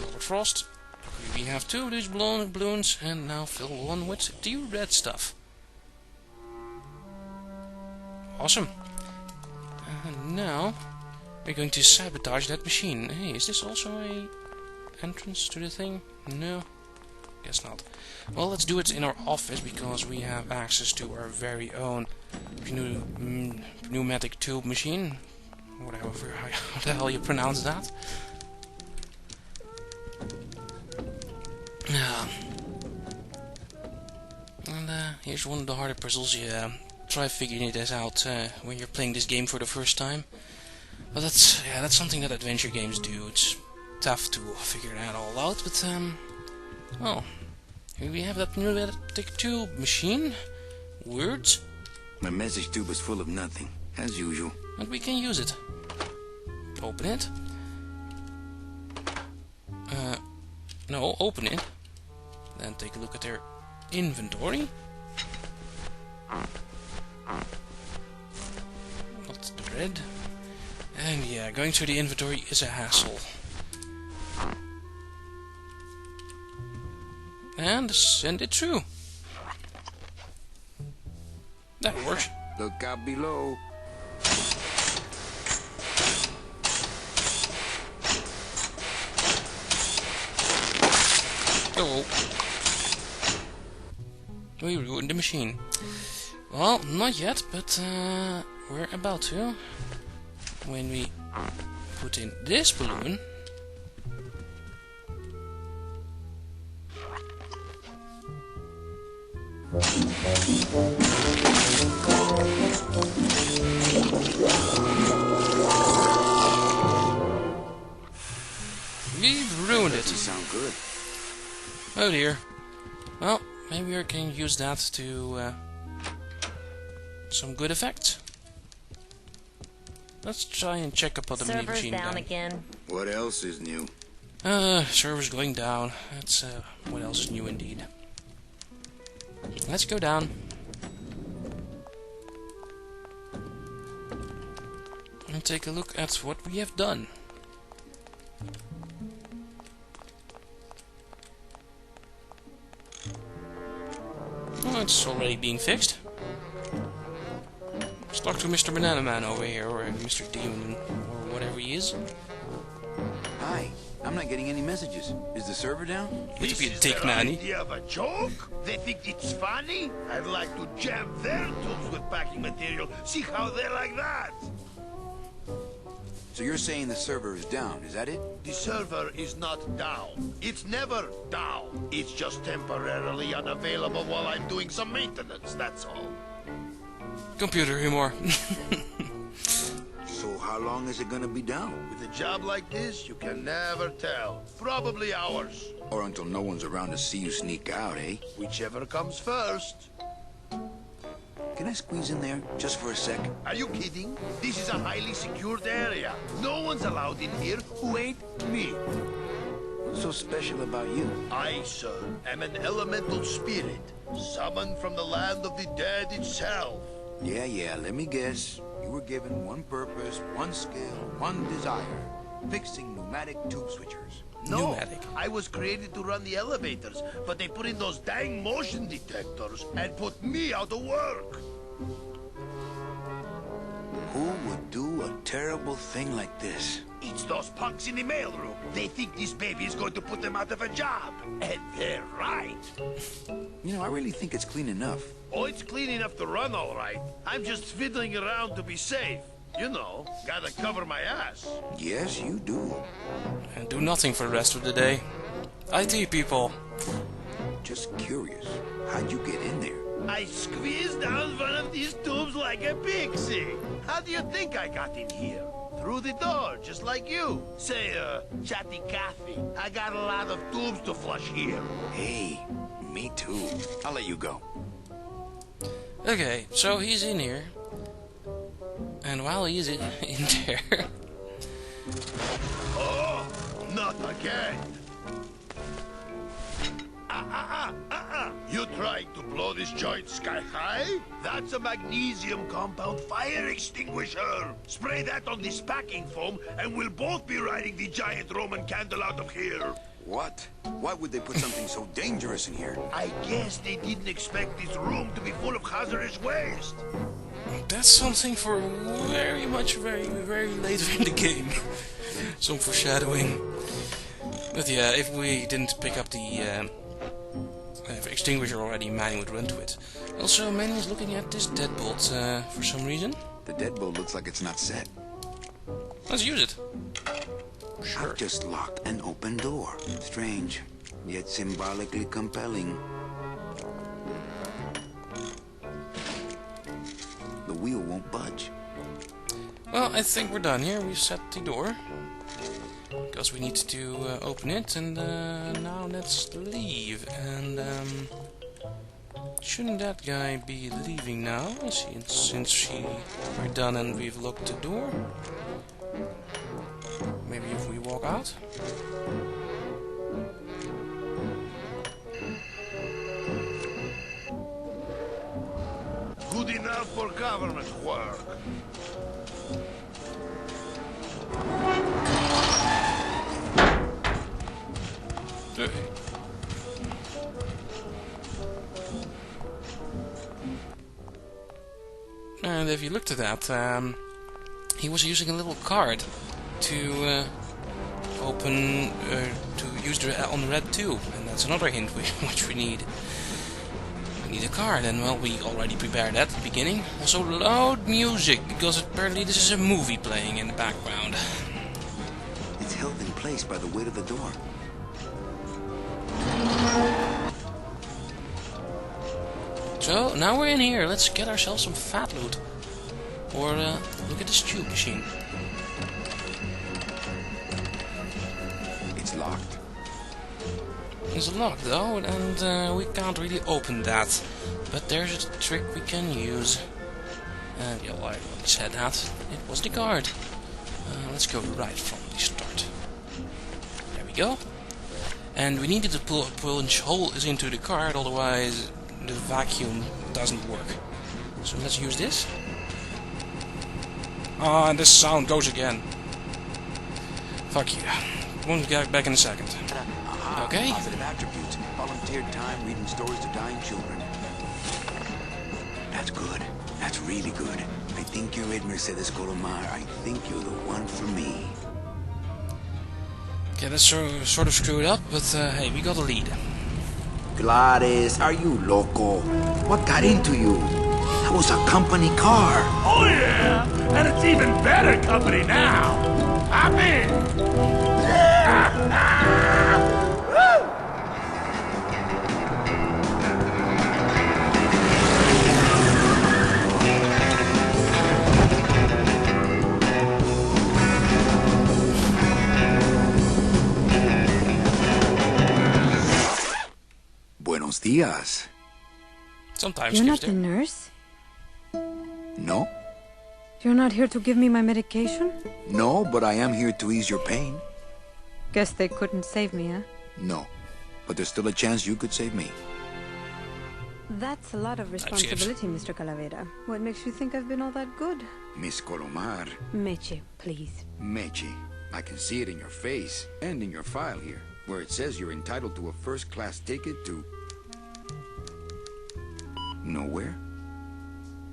Robert Frost. We have 2 of these balloons, and now fill one with the red stuff. Awesome. And now we're going to sabotage that machine. Hey, is this also a entrance to the thing? No, guess not. Well, let's do it in our office because we have access to our very own pneumatic tube machine. Whatever, how the hell you pronounce that? Yeah. And here's one of the harder puzzles. You try figuring this out when you're playing this game for the first time. But that's something that adventure games do. It's tough to figure that all out. But well, here we have that pneumatic tube machine. Words. My message tube is full of nothing, as usual. And we can use it. Open it. No, open it. Then take a look at their inventory. Not the red. And yeah, going through the inventory is a hassle. And send it through. That works. Look out below. Oh. We ruined the machine. Well, not yet, but we're about to. When we put in this balloon. We've ruined it. Doesn't sound good. Oh dear. Well, maybe we can use that to some good effect. Let's try and check up on the Server's machine down gun. again. What else is new? Server's going down. That's what else is new indeed. Let's go down. And take a look at what we have done. Oh, it's already being fixed. Let's talk to Mr. Banana Man over here, or Mr. Demon, or whatever he is. Hi, I'm not getting any messages. Is the server down? Would you be a This is dick, their Manny? idea of a joke? They think it's funny? I'd like to jam their tubes with packing material. See how they like that? So you're saying the server is down, is that it? The server is not down. It's never down. It's just temporarily unavailable while I'm doing some maintenance, that's all. Computer humor. So how long is it gonna be down? With a job like this, you can never tell. Probably hours. Or until no one's around to see you sneak out, eh? Whichever comes first. Can I squeeze in there, just for a sec? Are you kidding? This is a highly secured area. No one's allowed in here who ain't me. What's so special about you? I, sir, am an elemental spirit, summoned from the land of the dead itself. Yeah, let me guess. You were given one purpose, one skill, one desire. Fixing pneumatic tube switchers. No, Pneumatic. I was created to run the elevators, but they put in those dang motion detectors and put me out of work. Who would do a terrible thing like this? It's those punks in the mailroom. They think this baby is going to put them out of a job. And they're right. You know, I really think it's clean enough. Oh, it's clean enough to run all right. I'm just fiddling around to be safe. You know, gotta cover my ass. Yes, you do. And do nothing for the rest of the day. IT people. Just curious, how'd you get in there? I squeezed down one of these tubes like a pixie. How do you think I got in here? Through the door, just like you. Say, chatty Cathy, I got a lot of tubes to flush here. Hey, me too. I'll let you go. Okay, so he's in here. And while he's in there... Oh, not again. You trying to blow this joint sky high? That's a magnesium compound fire extinguisher. Spray that on this packing foam and we'll both be riding the giant Roman candle out of here. What? Why would they put something so dangerous in here? I guess they didn't expect this room to be full of hazardous waste. That's something for very later in the game. Some foreshadowing. But yeah, if we didn't pick up the extinguisher already, Manny would run to it. Also, Manny is looking at this deadbolt for some reason. The deadbolt looks like it's not set. Let's use it. Sure. I've just locked an open door. Strange, yet symbolically compelling. The wheel won't budge. Well, I think we're done here. We've set the door. Because we need to open it, and now let's leave. And shouldn't that guy be leaving now? Since we're done and we've locked the door. Maybe if we walk out. Good enough for government work. And if you looked at that, he was using a little card to open, to use on the red tube, and that's another hint which we need. We need a card, and well, we already prepared that at the beginning. Also loud music, because apparently this is a movie playing in the background. It's held in place by the weight of the door. So, now we're in here. Let's get ourselves some fat loot. Or, look at this tube machine. It's locked. It's locked though, and we can't really open that. But there's a trick we can use. And yeah, well, I already said that. It was the card. Let's go right from the start. There we go. And we needed to punch holes into the card, otherwise the vacuum doesn't work. So let's use this. Ah, and this sound goes again. Fuck you. Won't get back in a second. Okay. Positive attributes. Volunteer time reading stories to dying children. That's good. That's really good. I think you're it, Mercedes Colomar. I think you're the one for me. Okay, that's sort of screwed up, but hey, we got a lead. Gladys, are you loco? What got into you? That was a company car. Oh yeah, and it's even better company now. I'm in. Buenos dias. Sometimes You're he not gives the there. nurse? No? You're not here to give me my medication? No, but I am here to ease your pain. Guess they couldn't save me, huh? No. But there's still a chance you could save me. That's a lot of responsibility, Mr. Calavera. What makes you think I've been all that good? Miss Colomar. Meche, please. Meche. I can see it in your face and in your file here, where it says you're entitled to a first-class ticket to... nowhere?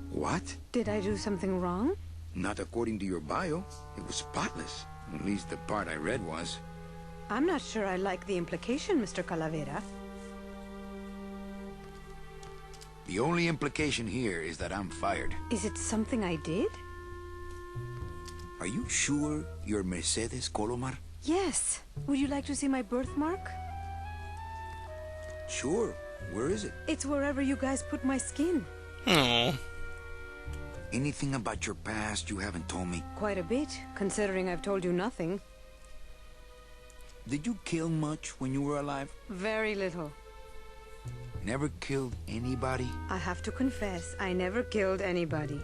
What? Did I do something wrong? Not according to your bio. It was spotless. At least the part I read was. I'm not sure I like the implication, Mr. Calavera. The only implication here is that I'm fired. Is it something I did? Are you sure you're Mercedes Colomar? Yes. Would you like to see my birthmark? Sure. Where is it? It's wherever you guys put my skin. Oh. Anything about your past you haven't told me? Quite a bit, considering I've told you nothing. Did you kill much when you were alive? Very little. Never killed anybody? I have to confess, I never killed anybody.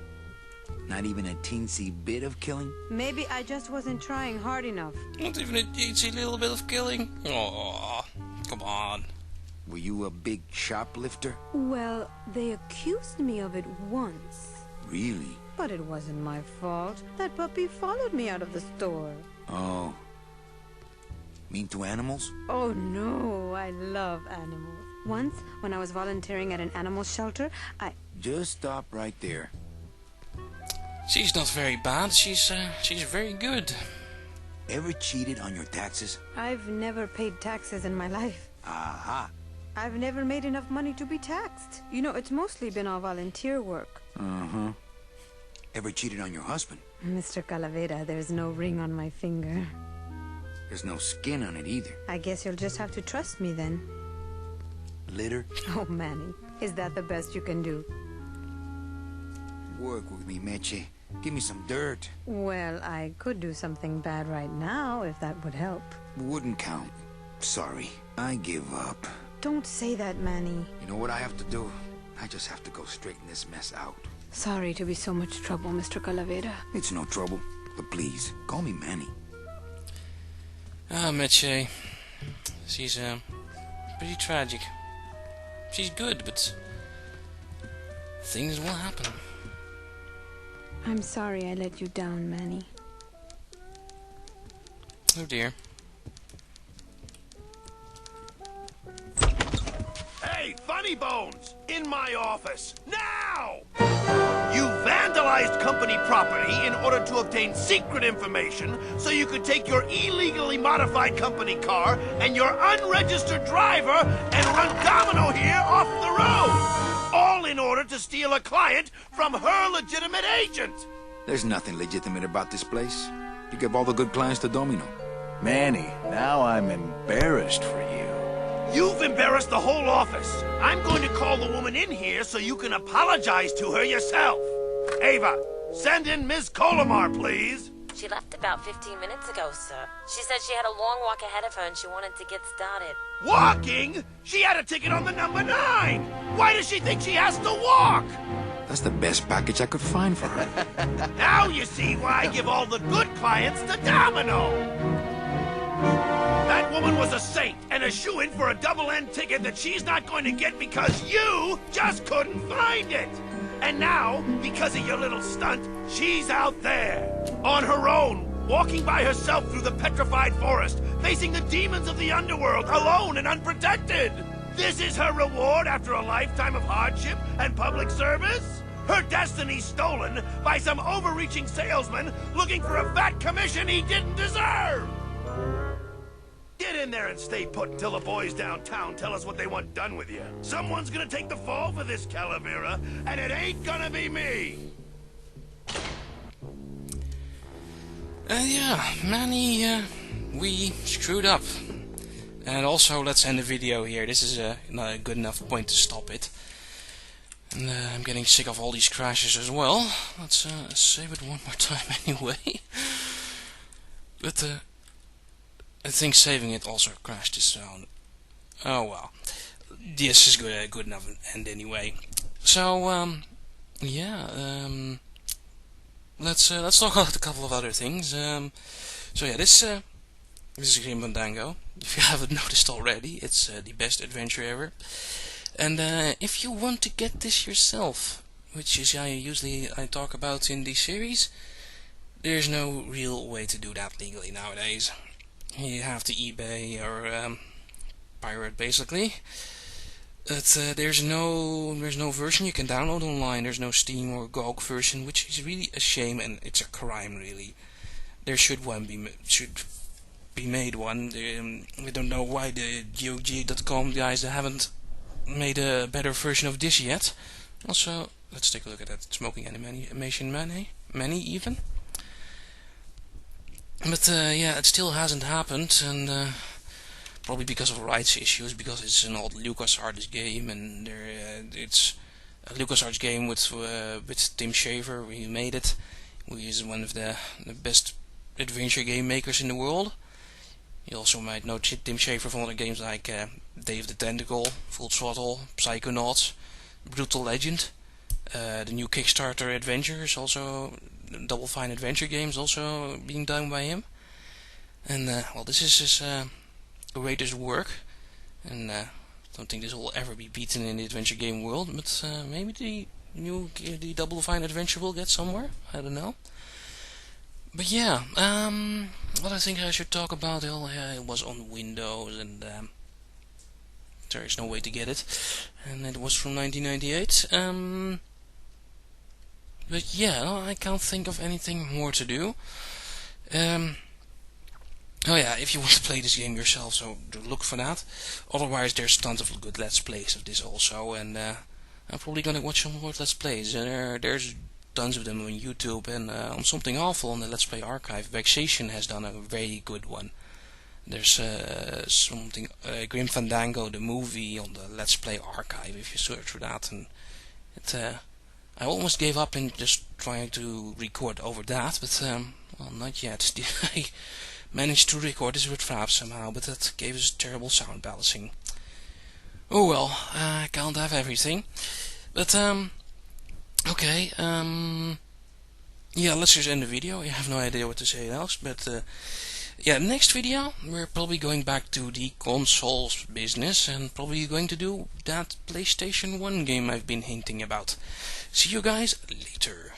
Not even a teensy bit of killing? Maybe I just wasn't trying hard enough. Not even a teensy little bit of killing. Oh, come on. Were you a big shoplifter? Well, they accused me of it once. Really? But it wasn't my fault. That puppy followed me out of the store. Oh. Mean to animals? Oh no, I love animals. Once, when I was volunteering at an animal shelter, Just stop right there. She's not very bad. She's very good. Ever cheated on your taxes? I've never paid taxes in my life. Aha. I've never made enough money to be taxed. You know, it's mostly been all volunteer work. Uh-huh. Ever cheated on your husband? Mr. Calavera, there's no ring on my finger. There's no skin on it either. I guess you'll just have to trust me then. Litter? Oh, Manny, is that the best you can do? Work with me, Meche. Give me some dirt. Well, I could do something bad right now, if that would help. Wouldn't count. Sorry. I give up. Don't say that, Manny. You know what I have to do? I just have to go straighten this mess out. Sorry to be so much trouble, Mr. Calavera. It's no trouble. But please, call me Manny. Ah, Meche. She's pretty tragic. She's good, but things will happen. I'm sorry I let you down, Manny. Oh dear. Hey, Funny Bones! In my office! Now! You vandalized company property in order to obtain secret information so you could take your illegally modified company car and your unregistered driver and run Domino here off the road! All in order to steal a client from her legitimate agent! There's nothing legitimate about this place. You give all the good clients to Domino. Manny, now I'm embarrassed for you. You've embarrassed the whole office. I'm going to call the woman in here so you can apologize to her yourself. Ava, send in Ms. Colomar, please. She left about 15 minutes ago, sir. She said she had a long walk ahead of her and she wanted to get started. Walking? She had a ticket on the number 9. Why does she think she has to walk? That's the best package I could find for her. Now you see why I give all the good clients to Domino. That woman was a saint and a shoo-in for a double-end ticket that she's not going to get because you just couldn't find it. And now, because of your little stunt, she's out there, on her own, walking by herself through the petrified forest, facing the demons of the underworld, alone and unprotected. This is her reward after a lifetime of hardship and public service? Her destiny stolen by some overreaching salesman looking for a fat commission he didn't deserve! Get in there and stay put until the boys downtown tell us what they want done with you. Someone's gonna take the fall for this, Calavera, and it ain't gonna be me! Yeah, Manny, we screwed up. And also, let's end the video here. This is not a good enough point to stop it. And I'm getting sick of all these crashes as well. Let's save it one more time anyway. But I think saving it also crashed the sound. Oh well. This is good enough end anyway. So yeah, let's talk about a couple of other things. So yeah, this is Grim Fandango. If you haven't noticed already, it's the best adventure ever. And if you want to get this yourself, which is usually I talk about in this series, there's no real way to do that legally nowadays. You have to eBay or pirate basically. But there's no version you can download online. There's no Steam or GOG version, which is really a shame, and it's a crime really. There should be made one. We don't know why the GOG.com guys haven't made a better version of this yet. Also, let's take a look at that smoking animation Manny even. But yeah, it still hasn't happened, and probably because of rights issues, because it's an old LucasArts game, and it's a LucasArts game with Tim Schafer. He made it. He is one of the best adventure game makers in the world. You also might know Tim Schafer from other games like Day of the Tentacle, Full Throttle, Psychonauts, Brutal Legend. The new Kickstarter adventures, also Double Fine adventure games, also being done by him. And well, this is his greatest work, and I don't think this will ever be beaten in the adventure game world. But maybe the Double Fine adventure will get somewhere. I don't know. But yeah, what I think I should talk about, it was on Windows, and there is no way to get it, and it was from 1998. But yeah, I can't think of anything more to do. Oh yeah, if you want to play this game yourself, so do look for that. Otherwise, there's tons of good Let's Plays of this also, and I'm probably gonna watch some more Let's Plays. There's tons of them on YouTube, and on Something Awful on the Let's Play archive, Vexation has done a very good one. There's something Grim Fandango, the movie, on the Let's Play archive. If you search for that, and I almost gave up in just trying to record over that, but well, not yet. I managed to record this with Fraps somehow, but that gave us terrible sound balancing. Oh well, I can't have everything. But okay, yeah, let's just end the video. I have no idea what to say else, but yeah, next video we're probably going back to the consoles business, and probably going to do that PlayStation 1 game I've been hinting about. See you guys later.